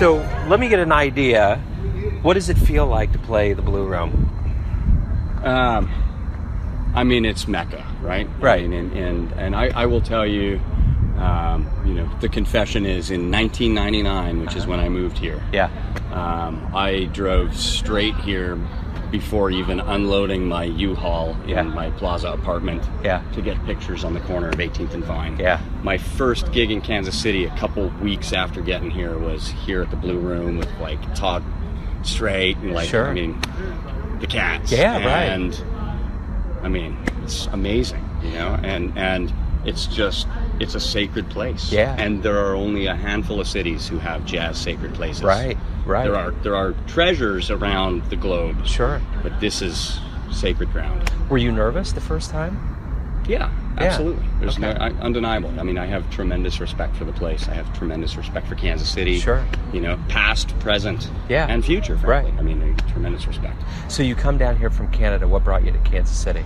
So let me get an idea. What does it feel like to play the Blue Room? I mean, it's Mecca, right? Right. I mean, and I will tell you, the confession is in 1999, which is when I moved here. Yeah. I drove straight here before even unloading my U-Haul in my Plaza apartment to get pictures on the corner of 18th and Vine. Yeah. My first gig in Kansas City a couple weeks after getting here was here at the Blue Room with like Todd Strait and I mean, the Cats. Yeah, and, I mean, it's amazing, and it's a sacred place. Yeah. And there are only a handful of cities who have jazz sacred places. Right. There are treasures around the globe. Sure. But this is sacred ground. Were you nervous the first time? Yeah, absolutely. There's Okay. undeniable. I mean, I have tremendous respect for the place. I have tremendous respect for Kansas City. Sure. Past, present, Yeah. and future, frankly. Right. I mean, tremendous respect. So you come down here from Canada. What brought you to Kansas City?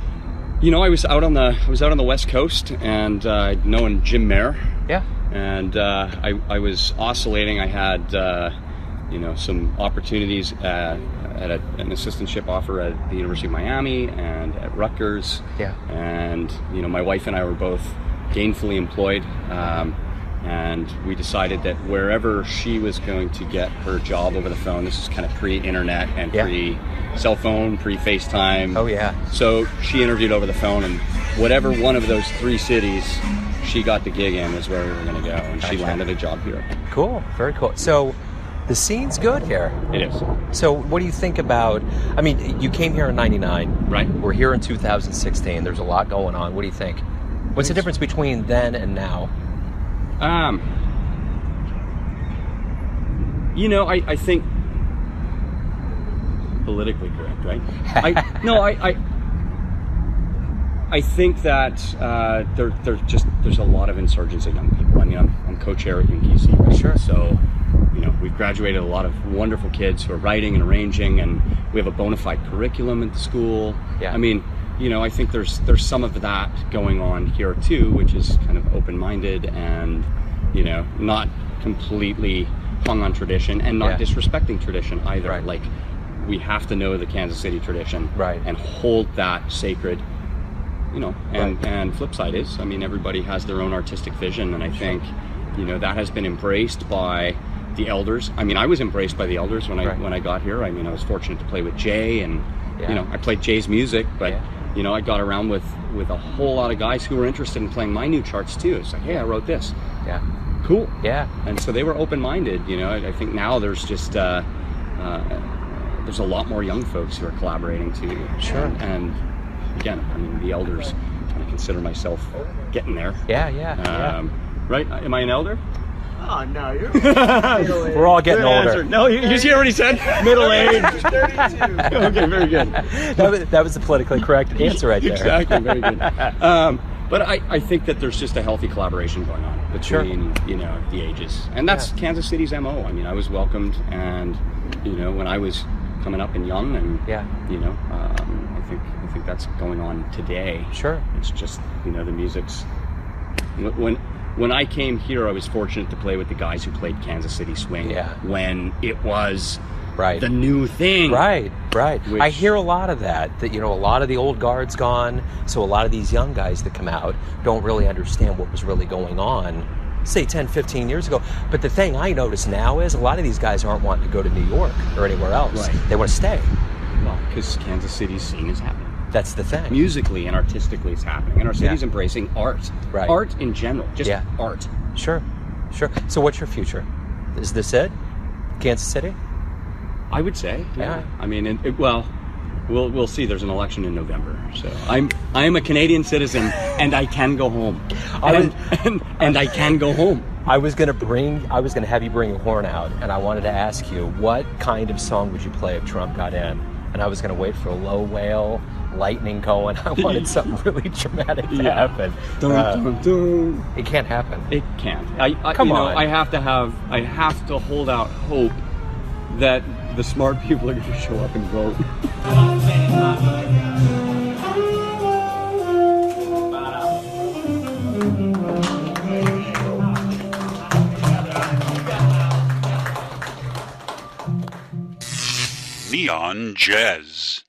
I was out on the West Coast, and I'd known Jim Mayer. Yeah. And I was oscillating. I had some opportunities at an assistantship offer at the University of Miami and at Rutgers. Yeah. And my wife and I were both gainfully employed, and we decided that wherever she was going to get her job over the phone, this is kind of pre-internet and pre-cell phone, pre-FaceTime. Oh yeah. So she interviewed over the phone, and whatever one of those three cities she got the gig in was where we were going to go, and she landed a job here. Cool. Very cool. So the scene's good here. It is. So what do you think about, I mean, you came here in 99. Right. We're here in 2016. There's a lot going on. What do you think? What's the difference between then and now? I think politically correct, right? I think that there's a lot of insurgence of young people. I mean, I'm co-chair at UKC, right? Sure. So, we've graduated a lot of wonderful kids who are writing and arranging, and we have a bona fide curriculum at the school. Yeah. I mean, I think there's some of that going on here too, which is kind of open-minded and, not completely hung on tradition and not disrespecting tradition either. Right. Like, we have to know the Kansas City tradition and hold that sacred. And flip side is, I mean, everybody has their own artistic vision, and I think, that has been embraced by the elders. I mean, I was embraced by the elders when I got here. I mean, I was fortunate to play with Jay, and I played Jay's music, but I got around with a whole lot of guys who were interested in playing my new charts too. It's like, hey, I wrote this. Yeah. Cool. Yeah. And so they were open-minded. I think now there's just there's a lot more young folks who are collaborating too. Sure. And again, I mean, the elders, I consider myself getting there. Yeah. Right? Am I an elder? Oh, no, you're We're all getting Good older. answer. No, you see what he said? Middle age. 32. Okay, very good. That was the politically correct answer right there. Exactly, very good. But I think that there's just a healthy collaboration going on between the ages, and that's Kansas City's MO. I mean, I was welcomed, and when I was coming up and young, and I think that's going on today. Sure. It's just the music's when I came here, I was fortunate to play with the guys who played Kansas City swing when it was the new thing. Right. I hear a lot of that a lot of the old guard's gone, so a lot of these young guys that come out don't really understand what was really going on, say 10, 15 years ago. But the thing I notice now is a lot of these guys aren't wanting to go to New York or anywhere else. They want to stay. Well, because Kansas City's scene is happening. That's the thing. Musically and artistically it's happening. And our city's embracing art. Right. Art in general. Just art. Sure. So what's your future? Is this it? Kansas City? I would say, yeah. I mean, we'll see. There's an election in November, so I'm a Canadian citizen, and I can go home. And I can go home. I was gonna have you bring your horn out, and I wanted to ask you what kind of song would you play if Trump got in? And I was gonna wait for a low wail, lightning going. I wanted something really dramatic to happen. Dun, dun, dun. It can't happen. It can't. Come on. I have to hold out hope that the smart people are going to show up and vote. Neon Jazz.